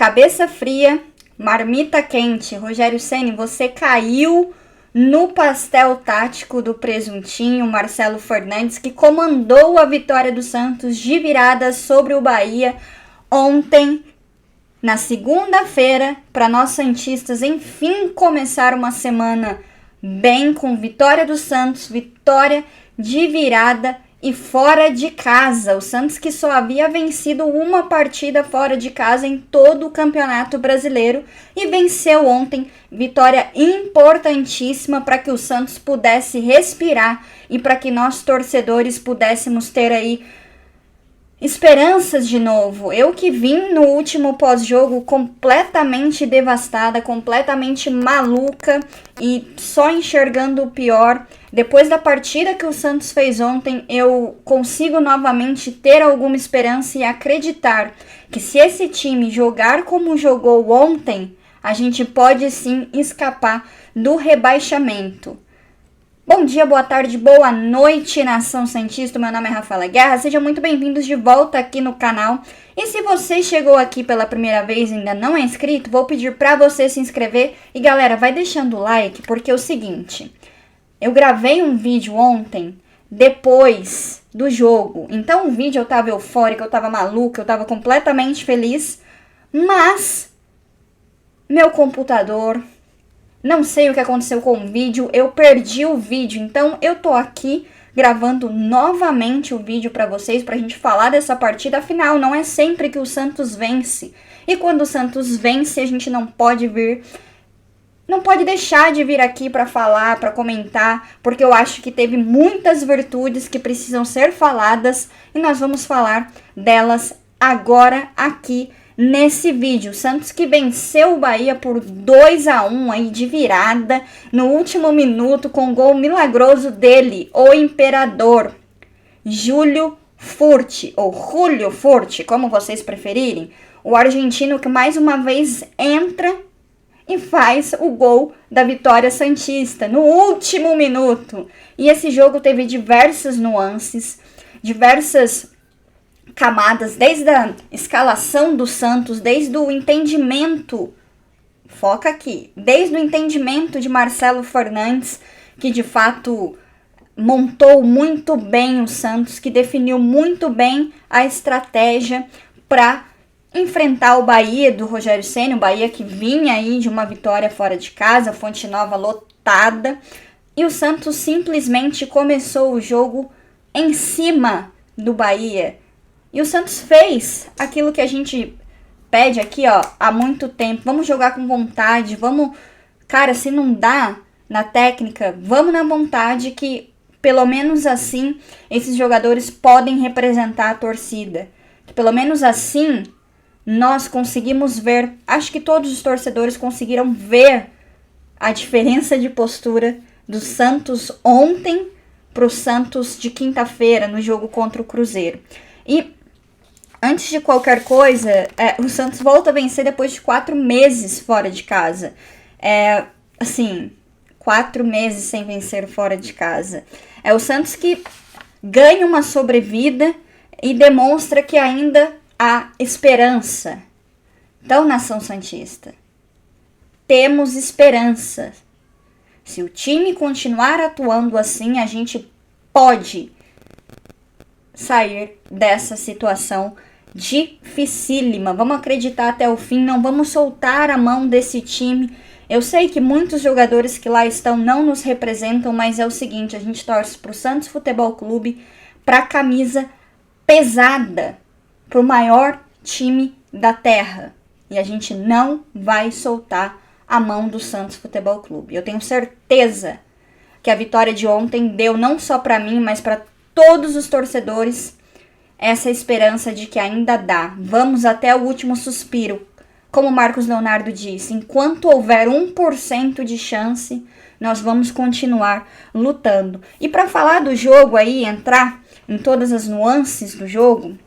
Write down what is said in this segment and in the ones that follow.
Cabeça fria, marmita quente. Rogério Ceni, você caiu no pastel tático do presuntinho Marcelo Fernandes, que comandou a vitória do Santos de virada sobre o Bahia ontem, na segunda-feira, para nós santistas, enfim, começar uma semana bem, com vitória do Santos, vitória de virada e fora de casa. O Santos que só havia vencido uma partida fora de casa em todo o Campeonato Brasileiro e venceu ontem, vitória importantíssima para que o Santos pudesse respirar e para que nós torcedores pudéssemos ter aí esperanças de novo. Eu que vim no último pós-jogo completamente devastada, completamente maluca e só enxergando o pior. Depois da partida que o Santos fez ontem, eu consigo novamente ter alguma esperança e acreditar que se esse time jogar como jogou ontem, a gente pode sim escapar do rebaixamento. Bom dia, boa tarde, boa noite, nação santista. Meu nome é Rafaela Guerra, sejam muito bem-vindos de volta aqui no canal. E se você chegou aqui pela primeira vez e ainda não é inscrito, vou pedir para você se inscrever. E galera, vai deixando o like, porque é o seguinte, eu gravei um vídeo ontem, depois do jogo. Então o vídeo eu tava eufórica, eu tava maluca, eu tava completamente feliz, mas meu computador... não sei o que aconteceu com o vídeo, eu perdi o vídeo, então eu tô aqui gravando novamente o vídeo pra vocês, pra gente falar dessa partida. Afinal, não é sempre que o Santos vence, e quando o Santos vence, a gente não pode deixar de vir aqui pra falar, pra comentar, porque eu acho que teve muitas virtudes que precisam ser faladas, e nós vamos falar delas agora aqui nesse vídeo. Santos que venceu o Bahia por 2-1 aí de virada no último minuto com um gol milagroso dele, o imperador Júlio Furti, ou Julio Furti, como vocês preferirem, o argentino que mais uma vez entra e faz o gol da vitória santista no último minuto. E esse jogo teve diversas nuances, diversas camadas, desde a escalação do Santos, desde o entendimento, foca aqui, desde o entendimento de Marcelo Fernandes, que de fato montou muito bem o Santos, que definiu muito bem a estratégia para enfrentar o Bahia do Rogério Ceni, o Bahia que vinha aí de uma vitória fora de casa, Fonte Nova lotada, e o Santos simplesmente começou o jogo em cima do Bahia. E o Santos fez aquilo que a gente pede aqui, ó, há muito tempo. Vamos jogar com vontade, vamos... Cara, se não dá na técnica, vamos na vontade, que pelo menos assim esses jogadores podem representar a torcida. Que pelo menos assim nós conseguimos ver, acho que todos os torcedores conseguiram ver a diferença de postura do Santos ontem pro Santos de quinta-feira no jogo contra o Cruzeiro. E antes de qualquer coisa, o Santos volta a vencer depois de 4 meses fora de casa. 4 meses sem vencer fora de casa. É o Santos que ganha uma sobrevida e demonstra que ainda há esperança. Então, nação santista, temos esperança. Se o time continuar atuando assim, a gente pode sair dessa situação dificílima. Vamos acreditar até o fim, não vamos soltar a mão desse time. Eu sei que muitos jogadores que lá estão não nos representam, mas é o seguinte, a gente torce pro Santos Futebol Clube, pra camisa pesada, pro maior time da terra. E a gente não vai soltar a mão do Santos Futebol Clube. Eu tenho certeza que a vitória de ontem deu não só pra mim, mas pra todos os torcedores essa esperança de que ainda dá. Vamos até o último suspiro. Como o Marcos Leonardo disse, enquanto houver 1% de chance, nós vamos continuar lutando. E para falar do jogo aí, entrar em todas as nuances do jogo,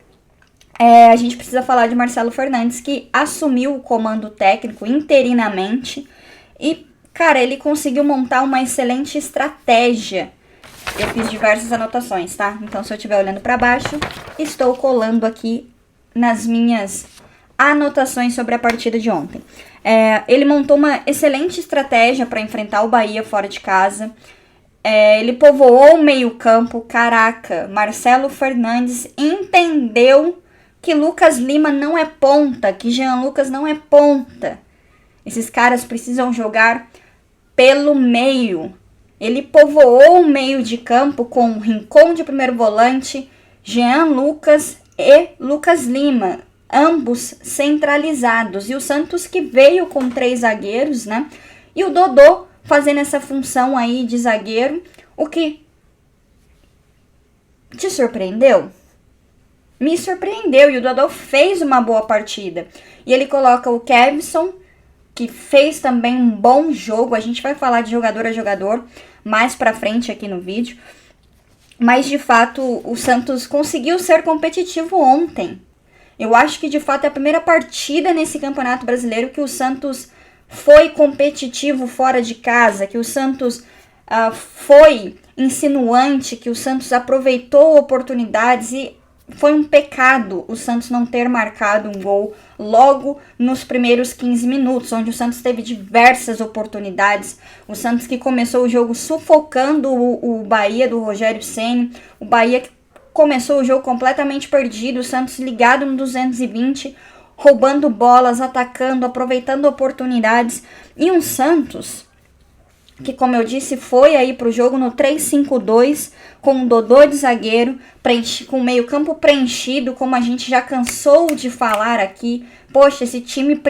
a gente precisa falar de Marcelo Fernandes, que assumiu o comando técnico interinamente e, cara, ele conseguiu montar uma excelente estratégia. Eu fiz diversas anotações, tá? Então, se eu estiver olhando para baixo, estou colando aqui nas minhas anotações sobre a partida de ontem. Ele montou uma excelente estratégia para enfrentar o Bahia fora de casa. Ele povoou o meio-campo. Caraca, Marcelo Fernandes entendeu que Lucas Lima não é ponta, que Jean Lucas não é ponta. Esses caras precisam jogar pelo meio. Ele povoou o meio de campo com Rincon de primeiro volante, Jean Lucas e Lucas Lima, ambos centralizados. E o Santos que veio com 3 zagueiros, né? E o Dodô fazendo essa função aí de zagueiro. O que te surpreendeu? Me surpreendeu, e o Dodô fez uma boa partida. E ele coloca o Kevson, que fez também um bom jogo. A gente vai falar de jogador a jogador mais pra frente aqui no vídeo. Mas, de fato, o Santos conseguiu ser competitivo ontem. Eu acho que, de fato, é a primeira partida nesse Campeonato Brasileiro que o Santos foi competitivo fora de casa, que o Santos foi insinuante, que o Santos aproveitou oportunidades, e foi um pecado o Santos não ter marcado um gol logo nos primeiros 15 minutos, onde o Santos teve diversas oportunidades. O Santos que começou o jogo sufocando o Bahia do Rogério Ceni, o Bahia que começou o jogo completamente perdido, o Santos ligado no 220, roubando bolas, atacando, aproveitando oportunidades, e um Santos que, como eu disse, foi aí pro jogo no 3-5-2, com o Dodô de zagueiro, com o meio campo preenchido, como a gente já cansou de falar aqui. Poxa, esse time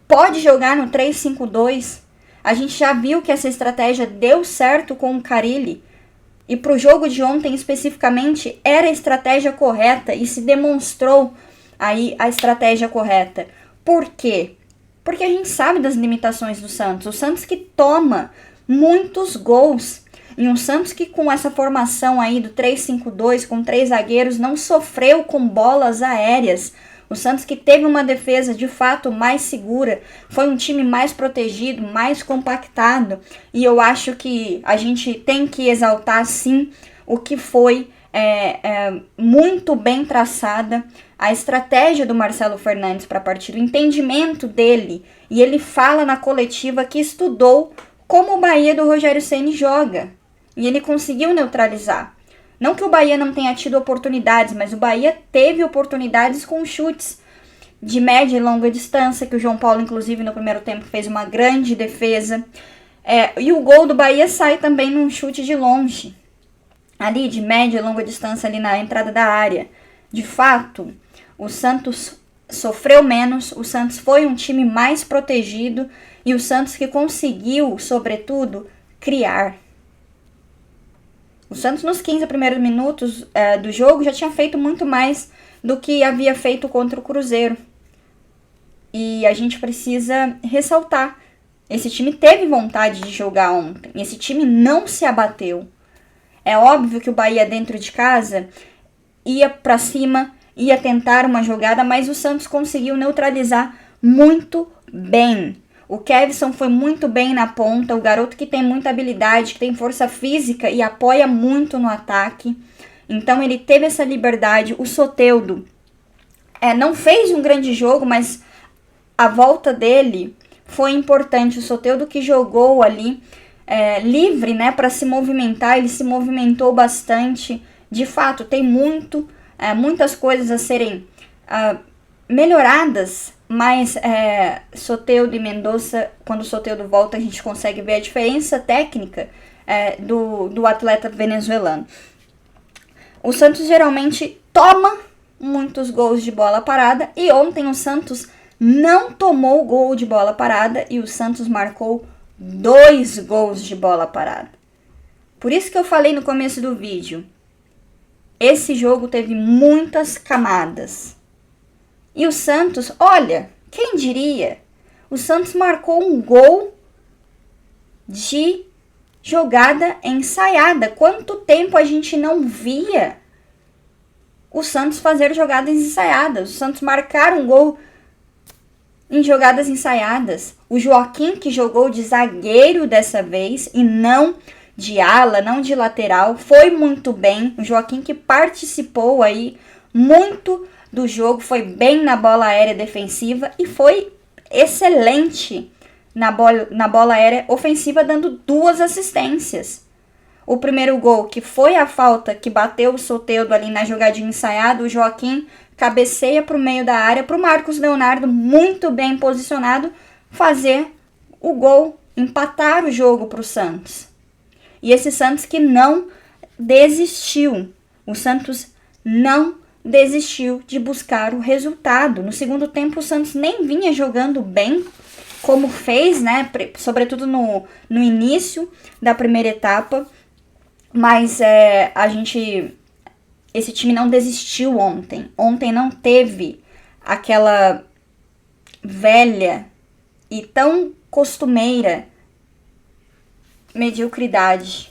pode jogar no 3-5-2. A gente já viu que essa estratégia deu certo com o Carille, e pro jogo de ontem especificamente era a estratégia correta, e se demonstrou aí a estratégia correta. Por quê? Porque a gente sabe das limitações do Santos. O Santos que toma muitos gols. E um Santos que, com essa formação aí do 3-5-2, com 3 zagueiros, não sofreu com bolas aéreas. O Santos que teve uma defesa de fato mais segura. Foi um time mais protegido, mais compactado. E eu acho que a gente tem que exaltar, sim, o que foi muito bem traçada a estratégia do Marcelo Fernandes para a partida, o entendimento dele. E ele fala na coletiva que estudou como o Bahia do Rogério Ceni joga. E ele conseguiu neutralizar. Não que o Bahia não tenha tido oportunidades, mas o Bahia teve oportunidades com chutes de média e longa distância, que o João Paulo, inclusive, no primeiro tempo fez uma grande defesa. E o gol do Bahia sai também num chute de longe, ali de média e longa distância, ali na entrada da área. De fato, o Santos sofreu menos, o Santos foi um time mais protegido, e o Santos que conseguiu, sobretudo, criar. O Santos, nos 15 primeiros minutos do jogo, já tinha feito muito mais do que havia feito contra o Cruzeiro. E a gente precisa ressaltar. Esse time teve vontade de jogar ontem. Esse time não se abateu. É óbvio que o Bahia, dentro de casa, ia para cima, ia tentar uma jogada, mas o Santos conseguiu neutralizar muito bem. O Kevson foi muito bem na ponta, o garoto que tem muita habilidade, que tem força física e apoia muito no ataque. Então ele teve essa liberdade. O Soteldo não fez um grande jogo, mas a volta dele foi importante. O Soteldo que jogou ali livre, né, para se movimentar, ele se movimentou bastante. De fato, tem muitas coisas a serem melhoradas, mas Soteldo e Mendonça, quando o Soteldo volta, a gente consegue ver a diferença técnica do atleta venezuelano. O Santos geralmente toma muitos gols de bola parada, e ontem o Santos não tomou gol de bola parada, e o Santos marcou 2 gols de bola parada. Por isso que eu falei no começo do vídeo, esse jogo teve muitas camadas. E o Santos, olha, quem diria? O Santos marcou um gol de jogada ensaiada. Quanto tempo a gente não via o Santos fazer jogadas ensaiadas? O Santos marcar um gol em jogadas ensaiadas. O Joaquim, que jogou de zagueiro dessa vez e não de ala, não de lateral, foi muito bem. O Joaquim que participou aí muito do jogo, foi bem na bola aérea defensiva e foi excelente na bola aérea ofensiva, dando 2 assistências. O primeiro gol, que foi a falta que bateu o Soteldo ali na jogadinha ensaiada, o Joaquim cabeceia para o meio da área, para o Marcos Leonardo, muito bem posicionado, fazer o gol, empatar o jogo para o Santos. E esse Santos que não desistiu. O Santos não desistiu de buscar o resultado. No segundo tempo, o Santos nem vinha jogando bem, como fez, né? Sobretudo no início da primeira etapa. Mas esse time não desistiu ontem. Ontem não teve aquela velha e tão costumeira mediocridade.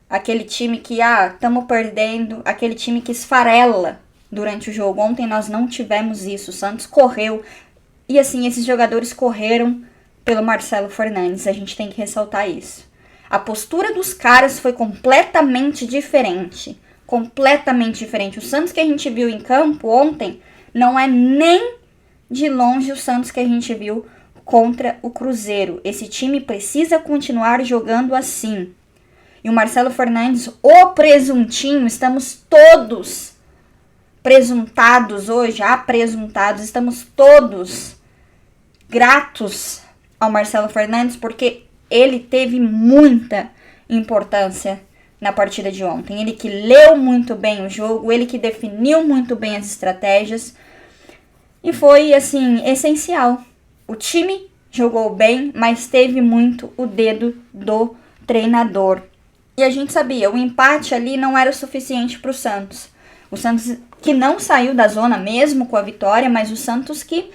Aquele time que, estamos perdendo, aquele time que esfarela durante o jogo. Ontem nós não tivemos isso. O Santos correu. E assim, esses jogadores correram pelo Marcelo Fernandes. A gente tem que ressaltar isso. A postura dos caras foi completamente diferente. Completamente diferente. O Santos que a gente viu em campo ontem não é nem de longe o Santos que a gente viu contra o Cruzeiro. Esse time precisa continuar jogando assim. E o Marcelo Fernandes, o presuntinho, estamos todos presuntados hoje, apresuntados, estamos todos gratos ao Marcelo Fernandes, porque ele teve muita importância na partida de ontem. Ele que leu muito bem o jogo, ele que definiu muito bem as estratégias e foi, assim, essencial. O time jogou bem, mas teve muito o dedo do treinador. E a gente sabia, o empate ali não era o suficiente para o Santos. O Santos que não saiu da zona mesmo com a vitória, mas o Santos que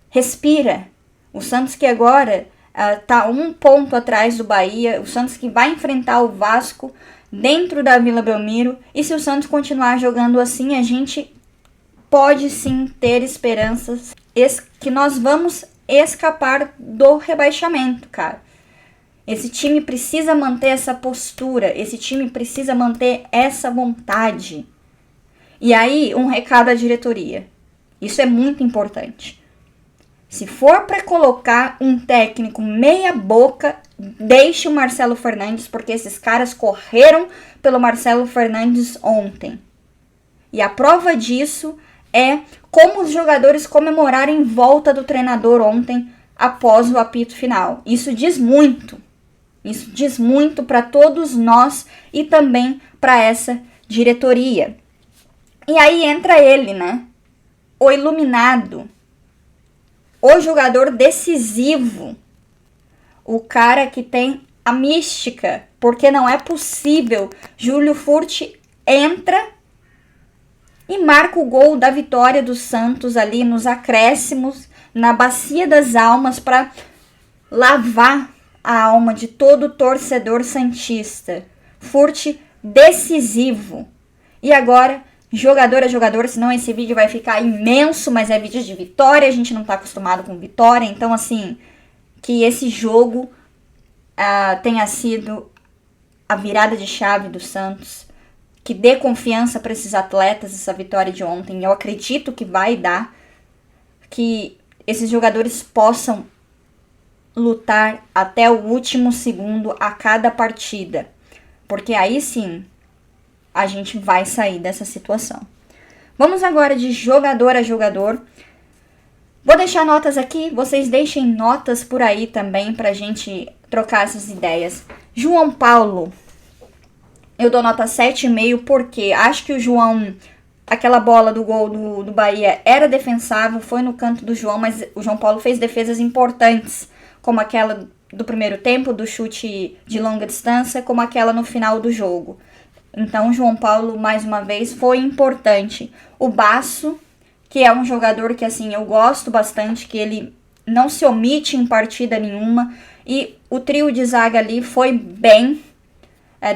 respira. O Santos que agora está 1 ponto atrás do Bahia. O Santos que vai enfrentar o Vasco dentro da Vila Belmiro. E se o Santos continuar jogando assim, a gente pode sim ter esperanças que nós vamos escapar do rebaixamento, cara. Esse time precisa manter essa postura, esse time precisa manter essa vontade. E aí, um recado à diretoria. Isso é muito importante. Se for para colocar um técnico meia boca, deixe o Marcelo Fernandes, porque esses caras correram pelo Marcelo Fernandes ontem. E a prova disso é como os jogadores comemoraram em volta do treinador ontem após o apito final. Isso diz muito. Isso diz muito para todos nós e também para essa diretoria. E aí entra ele, né? O iluminado. O jogador decisivo. O cara que tem a mística. Porque não é possível. Júlio Furti entra e marca o gol da vitória do Santos ali nos acréscimos, na bacia das almas, para lavar a alma de todo torcedor santista. Furti decisivo. E agora, jogador a jogador, senão esse vídeo vai ficar imenso, mas é vídeo de vitória, a gente não tá acostumado com vitória, então assim, que esse jogo tenha sido a virada de chave do Santos, que dê confiança para esses atletas, essa vitória de ontem. Eu acredito que vai dar, que esses jogadores possam lutar até o último segundo a cada partida, porque aí sim a gente vai sair dessa situação. Vamos agora de jogador a jogador. Vou deixar notas aqui, vocês deixem notas por aí também pra gente trocar essas ideias. João Paulo, eu dou nota 7,5 porque acho que o João, aquela bola do gol do Bahia era defensável, foi no canto do João, mas o João Paulo fez defesas importantes, como aquela do primeiro tempo, do chute de longa distância, como aquela no final do jogo. Então, o João Paulo, mais uma vez, foi importante. O Basso, que é um jogador que, assim, eu gosto bastante, que ele não se omite em partida nenhuma. E o trio de zaga ali foi bem,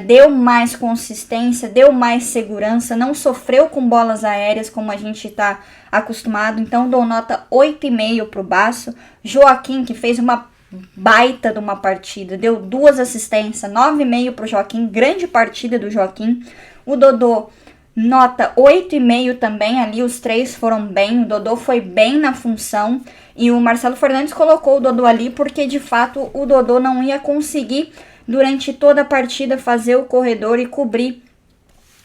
deu mais consistência, deu mais segurança, não sofreu com bolas aéreas como a gente está acostumado. Então, dou nota 8,5 para o Basso. Joaquim, que fez uma baita de uma partida, deu 2 assistências, 9,5 para o Joaquim, grande partida do Joaquim. O Dodô nota 8,5 também, ali os três foram bem, o Dodô foi bem na função, e o Marcelo Fernandes colocou o Dodô ali porque, de fato, o Dodô não ia conseguir, durante toda a partida, fazer o corredor e cobrir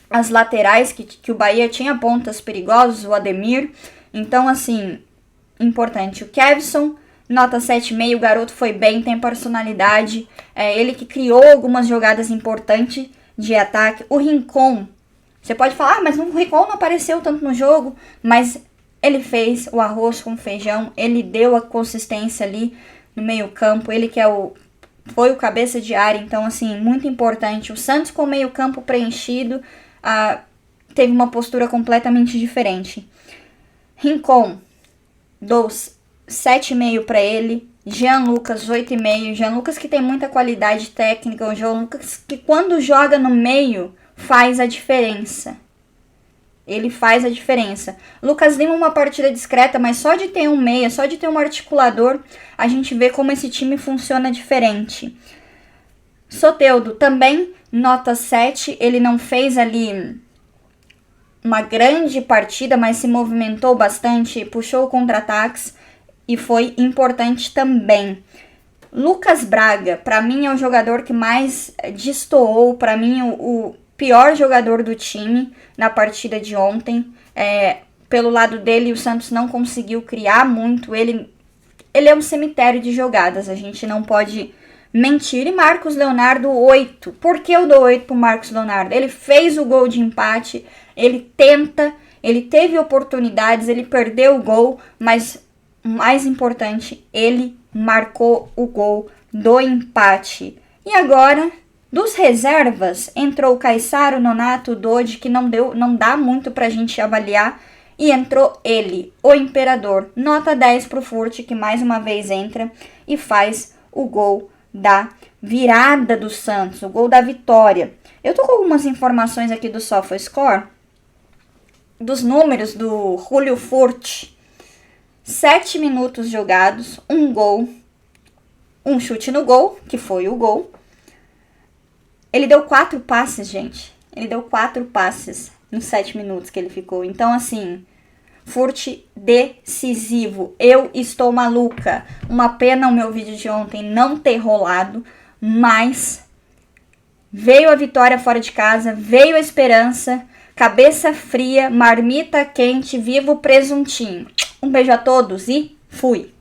as laterais, que o Bahia tinha pontas perigosas, o Ademir. Então, assim, importante. O Kevson, nota 7,5, o garoto foi bem, tem personalidade. É ele que criou algumas jogadas importantes de ataque. O Rincon, você pode falar, mas o Rincon não apareceu tanto no jogo, mas ele fez o arroz com feijão, ele deu a consistência ali no meio campo, ele que foi o cabeça de área, então, assim, muito importante. O Santos com o meio campo preenchido, teve uma postura completamente diferente. Rincon, dou 7,5 para ele. Jean Lucas, 8,5. Jean Lucas que tem muita qualidade técnica. O Jean Lucas que quando joga no meio faz a diferença. Ele faz a diferença. Lucas Lima, uma partida discreta, mas só de ter um meia, só de ter um articulador, a gente vê como esse time funciona diferente. Soteldo também, nota 7. Ele não fez ali uma grande partida, mas se movimentou bastante, puxou contra-ataques e foi importante também. Lucas Braga, para mim é o jogador que mais destoou, para mim o pior jogador do time na partida de ontem. Pelo lado dele, o Santos não conseguiu criar muito, ele é um cemitério de jogadas, a gente não pode mentir. E Marcos Leonardo, 8. Por que eu dou 8 pro Marcos Leonardo? Ele fez o gol de empate, ele tenta, ele teve oportunidades, ele perdeu o gol, mas o mais importante, ele marcou o gol do empate. E agora, dos reservas, entrou o Caissaro, o Nonato, o Dodi, que não dá muito pra gente avaliar, e entrou ele, o Imperador. Nota 10 pro Furt, que mais uma vez entra e faz o gol da virada do Santos, o gol da vitória. Eu tô com algumas informações aqui do SofaScore, dos números do Julio Furt. 7 minutos jogados, um gol, um chute no gol, que foi o gol. Ele deu 4 passes, gente. Ele deu 4 passes nos 7 minutos que ele ficou. Então, assim, Furt decisivo. Eu estou maluca. Uma pena o meu vídeo de ontem não ter rolado, mas veio a vitória fora de casa, veio a esperança, cabeça fria, marmita quente, viva o presuntinho. Um beijo a todos e fui!